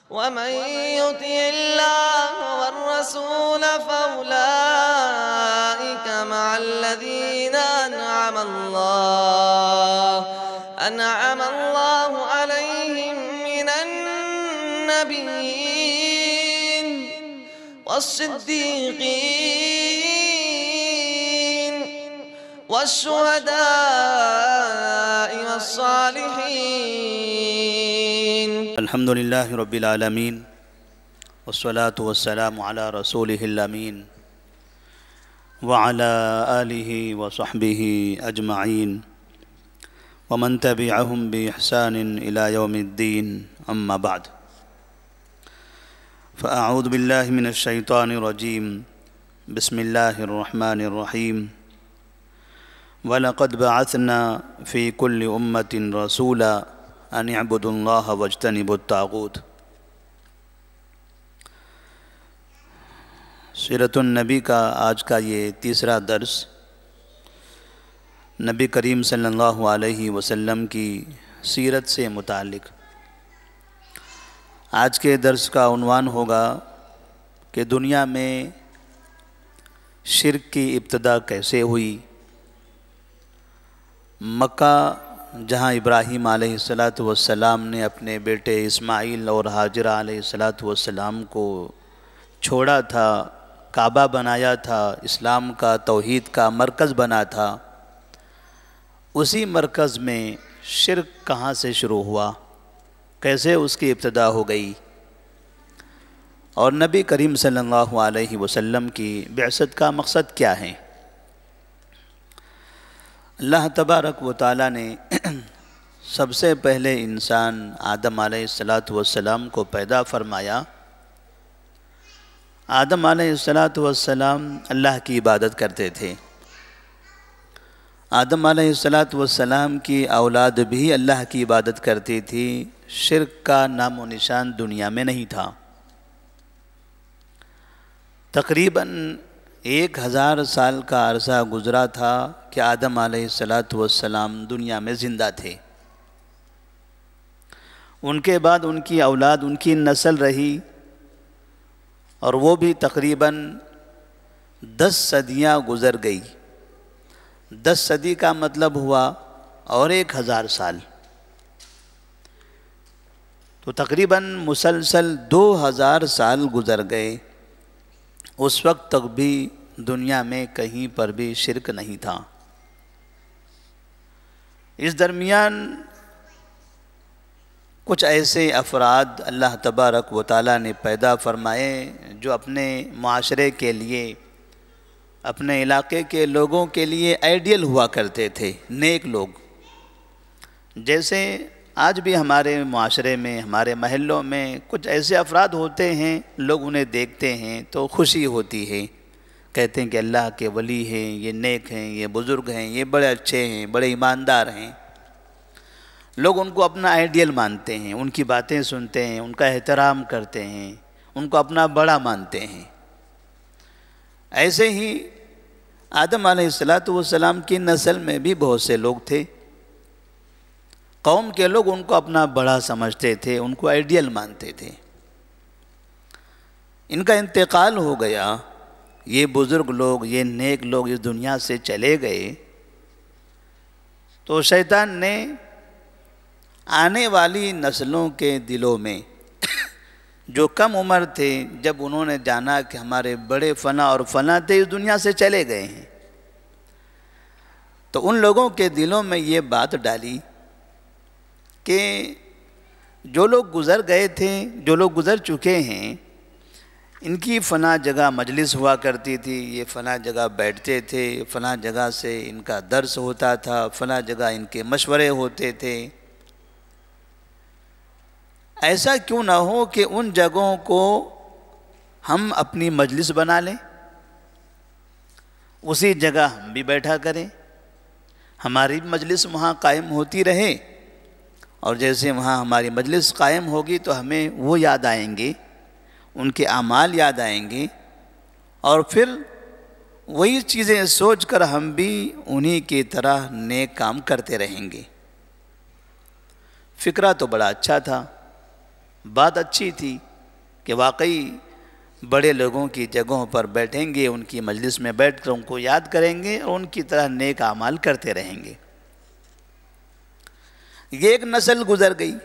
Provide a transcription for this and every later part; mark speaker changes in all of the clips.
Speaker 1: ومن يطع الله والرسول فأولئك مع الذين أنعم الله عليهم من النبيين والصديقين والشهداء والصالحين.
Speaker 2: الحمد لله رب العالمين والصلاة والسلام على رسوله الأمين وعلى آله وصحبه أجمعين ومن تبعهم بإحسان إلى يوم الدين. أما بعد، فأعوذ بالله من الشيطان الرجيم. بسم الله الرحمن الرحيم. وَلَقَدْ بَعَثْنَا فِي كُلِّ أُمَّةٍ رَسُولًا أَنِ اعْبُدُوا اللَّهَ وَاجْتَنِبُوا الطَّاغُوتَ. سیرت النبی کا آج کا یہ تیسرا درس نبی کریم صلی اللہ علیہ وسلم کی سیرت سے متعلق. آج کے درس کا عنوان ہوگا کہ دنیا میں شرک کی ابتدا کیسے ہوئی. مکہ جہاں ابراہیم علیہ السلام نے اپنے بیٹے اسماعیل اور حاجرہ علیہ السلام کو چھوڑا تھا، کعبہ بنایا تھا، اسلام کا توحید کا مرکز بنا تھا، اسی مرکز میں شرک کہاں سے شروع ہوا، کیسے اس کی ابتدا ہو گئی، اور نبی کریم صلی اللہ علیہ وسلم کی بعثت کا مقصد کیا ہے. اللہ تبارک و تعالیٰ نے سب سے پہلے انسان آدم علیہ السلام کو پیدا فرمایا. آدم علیہ السلام اللہ کی عبادت کرتے تھے. آدم علیہ السلام کی اولاد بھی اللہ کی عبادت کرتی تھی. شرک کا نام و نشان دنیا میں نہیں تھا. تقریباً 1000 سال کا عرصہ گزرا تھا کہ آدم علیہ السلام دنیا میں زندہ تھے. ان کے بعد ان کی اولاد، ان کی نسل رہی، اور وہ بھی تقریباً 10 صدیاں گزر گئی. 10 صدی کا مطلب ہوا اور 1000 سال، تو تقریباً مسلسل 2000 سال گزر گئے. اس وقت تک بھی دنیا میں کہیں پر بھی شرک نہیں تھا. اس درمیان کچھ ایسے افراد اللہ تبارک و تعالیٰ نے پیدا فرمائے جو اپنے معاشرے کے لیے، اپنے علاقے کے لوگوں کے لیے آئیڈیل ہوا کرتے تھے، نیک لوگ. جیسے آج بھی ہمارے معاشرے میں، ہمارے محلوں میں کچھ ایسے افراد ہوتے ہیں، لوگ انہیں دیکھتے ہیں تو خوشی ہوتی ہے، کہتے ہیں کہ اللہ کے ولی ہیں، یہ نیک ہیں، یہ بزرگ ہیں، یہ بڑے اچھے ہیں، بڑے ایماندار ہیں. لوگ ان کو اپنا آئیڈیل مانتے ہیں، ان کی باتیں سنتے ہیں، ان کا احترام کرتے ہیں، ان کو اپنا بڑا مانتے ہیں. ایسے ہی آدم علیہ السلام کی نسل میں بھی بہت سے لوگ تھے. قوم کے لوگ ان کو اپنا بڑا سمجھتے تھے، ان کو آئیڈیل مانتے تھے. ان کا انتقال ہو گیا، یہ بزرگ لوگ، یہ نیک لوگ اس دنیا سے چلے گئے، تو شیطان نے آنے والی نسلوں کے دلوں میں جو کم عمر تھے، جب انہوں نے جانا کہ ہمارے بڑے فلاں اور فلاں تھے اس دنیا سے چلے گئے ہیں، تو ان لوگوں کے دلوں میں یہ بات ڈالی کہ جو لوگ گزر گئے تھے، جو لوگ گزر چکے ہیں، ان کی فلاں جگہ مجلس ہوا کرتی تھی، یہ فلاں جگہ بیٹھتے تھے، فلاں جگہ سے ان کا درس ہوتا تھا، فلاں جگہ ان کے مشورے ہوتے تھے. ایسا کیوں نہ ہو کہ ان جگہوں کو ہم اپنی مجلس بنا لیں، اسی جگہ ہم بھی بیٹھا کریں، ہماری مجلس وہاں قائم ہوتی رہے، اور جیسے وہاں ہماری مجلس قائم ہوگی تو ہمیں وہ یاد آئیں گے، ان کے اعمال یاد آئیں گے، اور پھر وہی چیزیں سوچ کر ہم بھی انہی کی طرح نیک کام کرتے رہیں گے. فکرہ تو بڑا اچھا تھا، بات اچھی تھی کہ واقعی بڑے لوگوں کی جگہوں پر بیٹھیں گے، ان کی مجلس میں بیٹھ کر ان کو یاد کریں گے اور ان کی طرح نیک اعمال کرتے رہیں گے۔ یہ ایک نسل گزر گئی،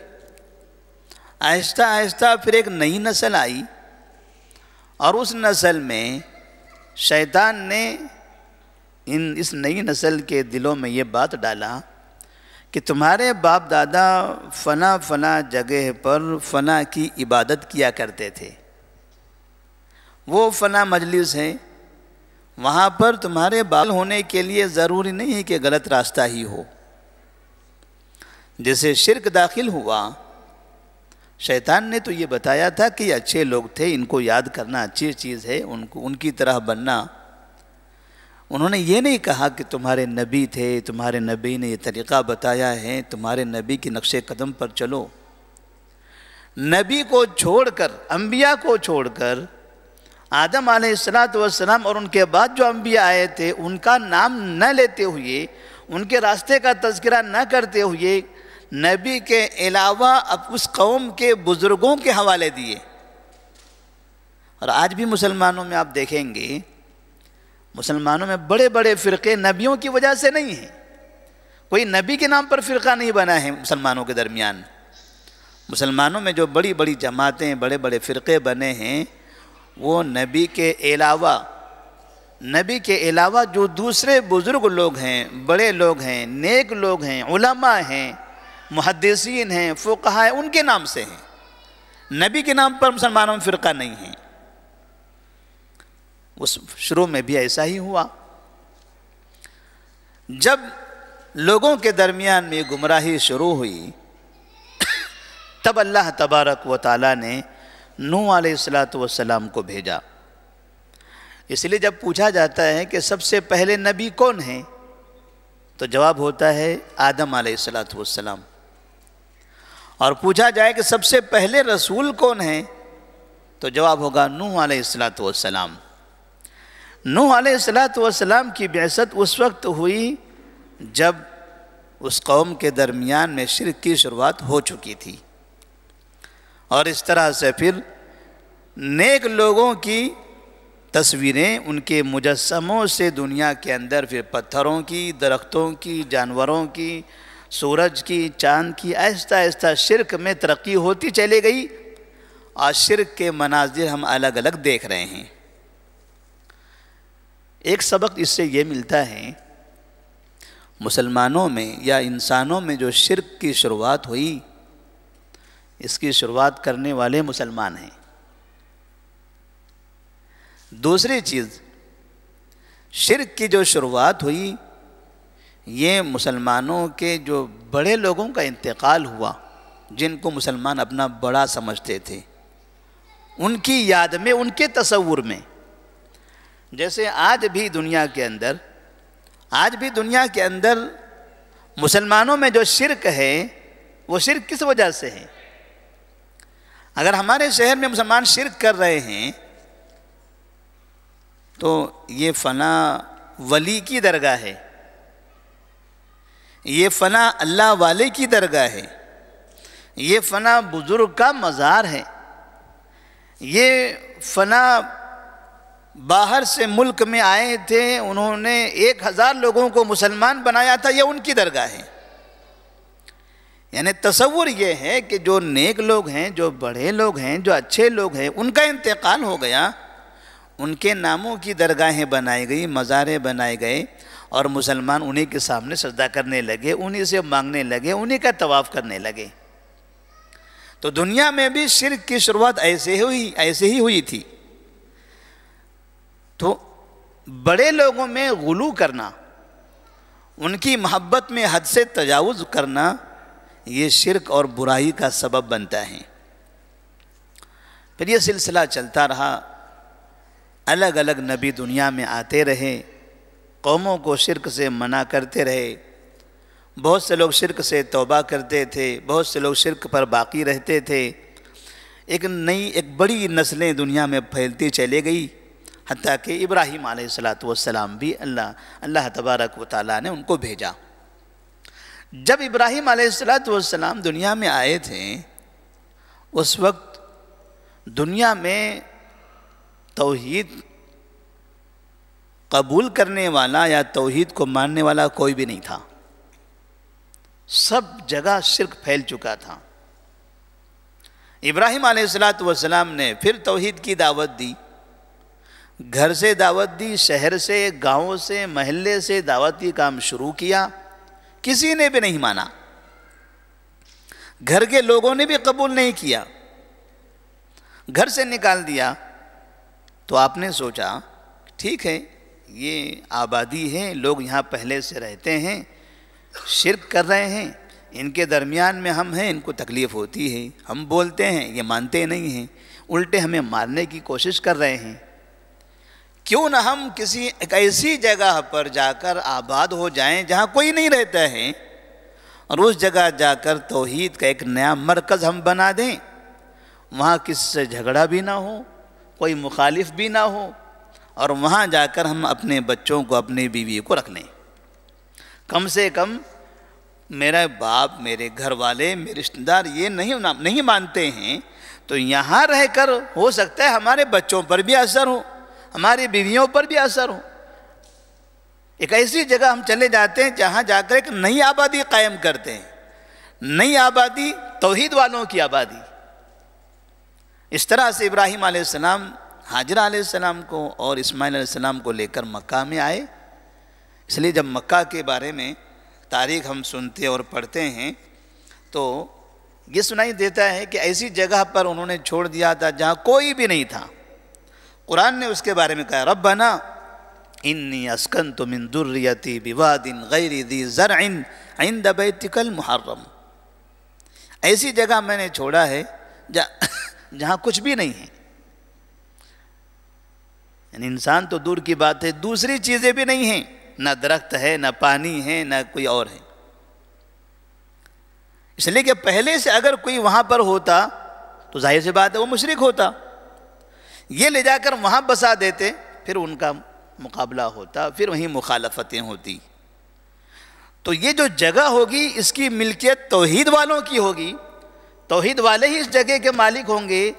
Speaker 2: آہستہ آہستہ پھر ایک نئی نسل آئی، اور اس نسل میں شیطان نے اس نئی نسل کے دلوں میں یہ بات ڈالا کہ تمہارے باپ دادا فلاں جگہ پر فلاں کی عبادت کیا کرتے تھے، وہ فلاں مجلس ہے، وہاں پر تمہارے بال ہونے کے لیے ضروری نہیں ہے کہ غلط راستہ ہی ہو۔ جیسے شرک داخل ہوا، شیطان نے تو یہ بتایا تھا کہ یہ اچھے لوگ تھے، ان کو یاد کرنا اچھی چیز ہے، ان کی طرح بننا۔ انہوں نے یہ نہیں کہا کہ تمہارے نبی تھے، تمہارے نبی نے یہ طریقہ بتایا ہے، تمہارے نبی کے نقش قدم پر چلو۔ نبی کو چھوڑ کر، انبیاء کو چھوڑ کر، آدم علیہ السلام اور ان کے بعد جو انبیاء آئے تھے ان کا نام نہ لیتے ہوئے، ان کے راستے کا تذکرہ نہ کرتے ہوئے، نبی کے علاوہ اب اس قوم کے بزرگوں کے حوالے دیے۔ اور آج بھی مسلمانوں میں آپ دیکھیں گے، مسلمانوں میں بڑے بڑے فرقے نبیوں کی وجہ سے نہیں ہیں، کوئی نبی کے نام پر فرقہ نہیں بنا ہے مسلمانوں کے درمیان۔ مسلمانوں میں جو بڑی بڑی جماعتیں، بڑے بڑے فرقے بنے ہیں، وہ نبی کے علاوہ جو دوسرے بزرگ لوگ ہیں، بڑے لوگ ہیں، نیک لوگ ہیں، علماء ہیں، محدثین ہیں، فقہاء ہیں، ان کے نام سے ہیں۔ نبی کے نام پر مسلمانوں میں فرقہ نہیں ہے۔ اس شروع میں بھی ایسا ہی ہوا۔ جب لوگوں کے درمیان میں گمراہی شروع ہوئی، تب اللہ تبارک و تعالیٰ نے نوح علیہ السلام کو بھیجا۔ اس لیے جب پوچھا جاتا ہے کہ سب سے پہلے نبی کون ہیں، تو جواب ہوتا ہے آدم علیہ السلام۔ اور پوچھا جائے کہ سب سے پہلے رسول کون ہیں، تو جواب ہوگا نوح علیہ السلام۔ نوح علیہ السلام کی بعثت اس وقت ہوئی جب اس قوم کے درمیان میں شرک کی شروعات ہو چکی تھی، اور اس طرح سے پھر نیک لوگوں کی تصویریں، ان کے مجسموں سے دنیا کے اندر پھر پتھروں کی، درختوں کی، جانوروں کی، سورج کی، چاند کی، آہستہ آہستہ شرک میں ترقی ہوتی چلی گئی، اور شرک کے مناظر ہم الگ الگ دیکھ رہے ہیں۔ ایک سبق اس سے یہ ملتا ہے، مسلمانوں میں یا انسانوں میں جو شرک کی شروعات ہوئی، اس کی شروعات کرنے والے مسلمان ہیں۔ دوسری چیز، شرک کی جو شروعات ہوئی، یہ مسلمانوں کے جو بڑے لوگوں کا انتقال ہوا، جن کو مسلمان اپنا بڑا سمجھتے تھے، ان کی یاد میں، ان کے تصور میں۔ جیسے آج بھی دنیا کے اندر مسلمانوں میں جو شرک ہے، وہ شرک کس وجہ سے ہے؟ اگر ہمارے شہر میں مسلمان شرک کر رہے ہیں تو یہ فلاں ولی کی درگاہ ہے، یہ فلاں اللہ والے کی درگاہ ہے، یہ فلاں بزرگ کا مزار ہے، یہ فلاں باہر سے ملک میں آئے تھے، انہوں نے 1000 لوگوں کو مسلمان بنایا تھا، یہ ان کی درگاہ ہے۔ یعنی تصور یہ ہے کہ جو نیک لوگ ہیں، جو بڑے لوگ ہیں، جو اچھے لوگ ہیں، ان کا انتقال ہو گیا، ان کے ناموں کی درگاہیں بنائی گئی، مزاریں بنائے گئے، اور مسلمان انہی کے سامنے سجدہ کرنے لگے، انہی سے مانگنے لگے، انہی کا طواف کرنے لگے۔ تو دنیا میں بھی شرک کی شروعات ایسے ہی ہوئی تھی۔ تو بڑے لوگوں میں غلو کرنا، ان کی محبت میں حد سے تجاوز کرنا، یہ شرک اور برائی کا سبب بنتا ہے۔ پھر یہ سلسلہ چلتا رہا، الگ الگ نبی دنیا میں آتے رہے، قوموں کو شرک سے منع کرتے رہے، بہت سے لوگ شرک سے توبہ کرتے تھے، بہت سے لوگ شرک پر باقی رہتے تھے۔ ایک بڑی نسلیں دنیا میں پھیلتی چلے گئی، حتیٰ کہ ابراہیم علیہ السلام بھی اللہ تبارک و تعالیٰ نے ان کو بھیجا۔ جب ابراہیم علیہ السلام دنیا میں آئے تھے، اس وقت دنیا میں توحید قبول کرنے والا یا توحید کو ماننے والا کوئی بھی نہیں تھا، سب جگہ شرک پھیل چکا تھا۔ ابراہیم علیہ السلام نے پھر توحید کی دعوت دی، گھر سے دعوت دی، شہر سے، گاؤں سے، محلے سے دعوتی کام شروع کیا، کسی نے بھی نہیں مانا، گھر کے لوگوں نے بھی قبول نہیں کیا، گھر سے نکال دیا۔ تو آپ نے سوچا ٹھیک ہے، یہ آبادی ہے، لوگ یہاں پہلے سے رہتے ہیں، شرک کر رہے ہیں، ان کے درمیان میں ہم ہیں، ان کو تکلیف ہوتی ہے، ہم بولتے ہیں یہ مانتے نہیں ہیں، الٹے ہمیں مارنے کی کوشش کر رہے ہیں، کیوں نہ ہم کسی ایک ایسی جگہ پر جا کر آباد ہو جائیں جہاں کوئی نہیں رہتا ہے، اور اس جگہ جا کر توحید کا ایک نیا مرکز ہم بنا دیں، وہاں کسی سے جھگڑا بھی نہ ہو، کوئی مخالف بھی نہ ہو، اور وہاں جا کر ہم اپنے بچوں کو، اپنی بیوی کو رکھ لیں۔ کم سے کم میرا باپ، میرے گھر والے، میرے رشتہ دار یہ نہیں مانتے ہیں، تو یہاں رہ کر ہو سکتا ہے ہمارے بچوں پر بھی اثر ہو، ہماری بیویوں پر بھی اثر ہو۔ ایک ایسی جگہ ہم چلے جاتے ہیں جہاں جا کر ایک نئی آبادی قائم کرتے ہیں، نئی آبادی، توحید والوں کی آبادی۔ اس طرح سے ابراہیم علیہ السلام ہاجرہ علیہ السلام کو اور اسماعیل علیہ السلام کو لے کر مکہ میں آئے۔ اس لیے جب مکہ کے بارے میں تاریخ ہم سنتے اور پڑھتے ہیں تو یہ سنائی دیتا ہے کہ ایسی جگہ پر انہوں نے چھوڑ دیا تھا جہاں کوئی بھی نہیں تھا۔ قرآن نے اس کے بارے میں کہا ربنا انی اسکنت من ذریتی بواد غیر ذی زرع عند بیتک المحرم، ایسی جگہ میں نے چھوڑا ہے جہاں کچھ بھی نہیں ہے، یعنی انسان تو دور کی بات ہے، دوسری چیزیں بھی نہیں ہیں، نہ درخت ہے، نہ پانی ہے، نہ کوئی اور ہے۔ اس لیے کہ پہلے سے اگر کوئی وہاں پر ہوتا تو ظاہر سی بات ہے وہ مشرک ہوتا، یہ لے جا کر وہاں بسا دیتے، پھر ان کا مقابلہ ہوتا، پھر وہیں مخالفتیں ہوتی۔ تو یہ جو جگہ ہوگی اس کی ملکیت توحید والوں کی ہوگی، توحید والے ہی اس جگہ کے مالک ہوں گے۔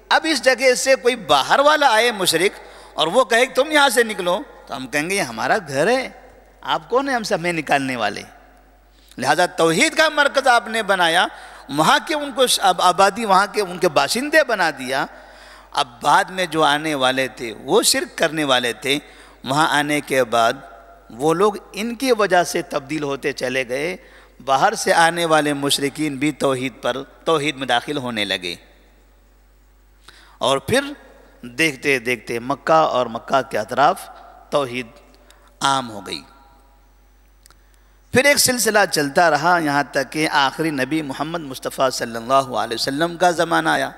Speaker 2: اب اس جگہ سے کوئی باہر والا آئے مشرک اور وہ کہے کہ تم یہاں سے نکلو، تو ہم کہیں گے یہ ہمارا گھر ہے، آپ کون ہیں ہم سے ہمیں نکالنے والے؟ لہذا توحید کا مرکز آپ نے بنایا، وہاں کے ان کو آبادی، وہاں کے ان کے باشندے بنا دیا۔ اب بعد میں جو آنے والے تھے وہ شرک کرنے والے تھے، وہاں آنے کے بعد وہ لوگ ان کی وجہ سے تبدیل ہوتے چلے گئے، باہر سے آنے والے مشرکین بھی توحید میں داخل ہونے لگے، اور پھر دیکھتے دیکھتے مکہ اور مکہ کے اطراف توحید عام ہو گئی۔ پھر ایک سلسلہ چلتا رہا یہاں تک کہ آخری نبی محمد مصطفیٰ صلی اللہ علیہ وسلم کا زمانہ آیا۔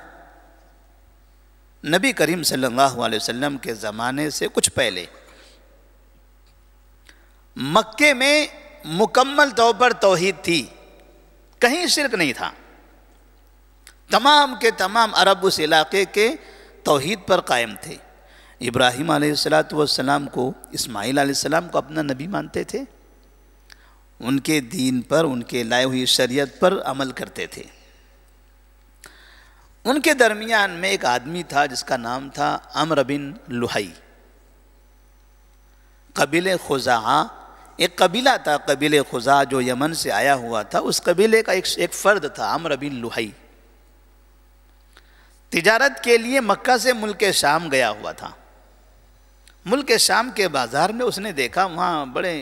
Speaker 2: نبی کریم صلی اللہ علیہ وسلم کے زمانے سے کچھ پہلے مکے میں مکمل طور پر توحید تھی، کہیں شرک نہیں تھا، تمام کے تمام عرب اس علاقے کے توحید پر قائم تھے۔ ابراہیم علیہ السلام کو، اسماعیل علیہ السلام کو اپنا نبی مانتے تھے، ان کے دین پر، ان کے لائے ہوئی شریعت پر عمل کرتے تھے۔ ان کے درمیان میں ایک آدمی تھا جس کا نام تھا عمرو بن لحی، قبیلہ خزاعہ، ایک قبیلہ تھا قبیلہ خزاعہ جو یمن سے آیا ہوا تھا، اس قبیلے کا ایک فرد تھا عمرو بن لحی، تجارت کے لیے مکہ سے ملک شام گیا ہوا تھا۔ ملک شام کے بازار میں اس نے دیکھا وہاں بڑے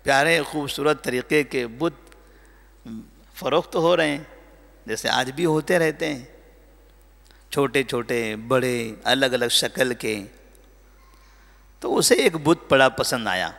Speaker 2: پیارے خوبصورت طریقے کے بت فروخت ہو رہے ہیں، جیسے آج بھی ہوتے رہتے ہیں، چھوٹے چھوٹے بڑے الگ الگ شکل کے۔ تو اسے ایک بت بڑا پسند آیا،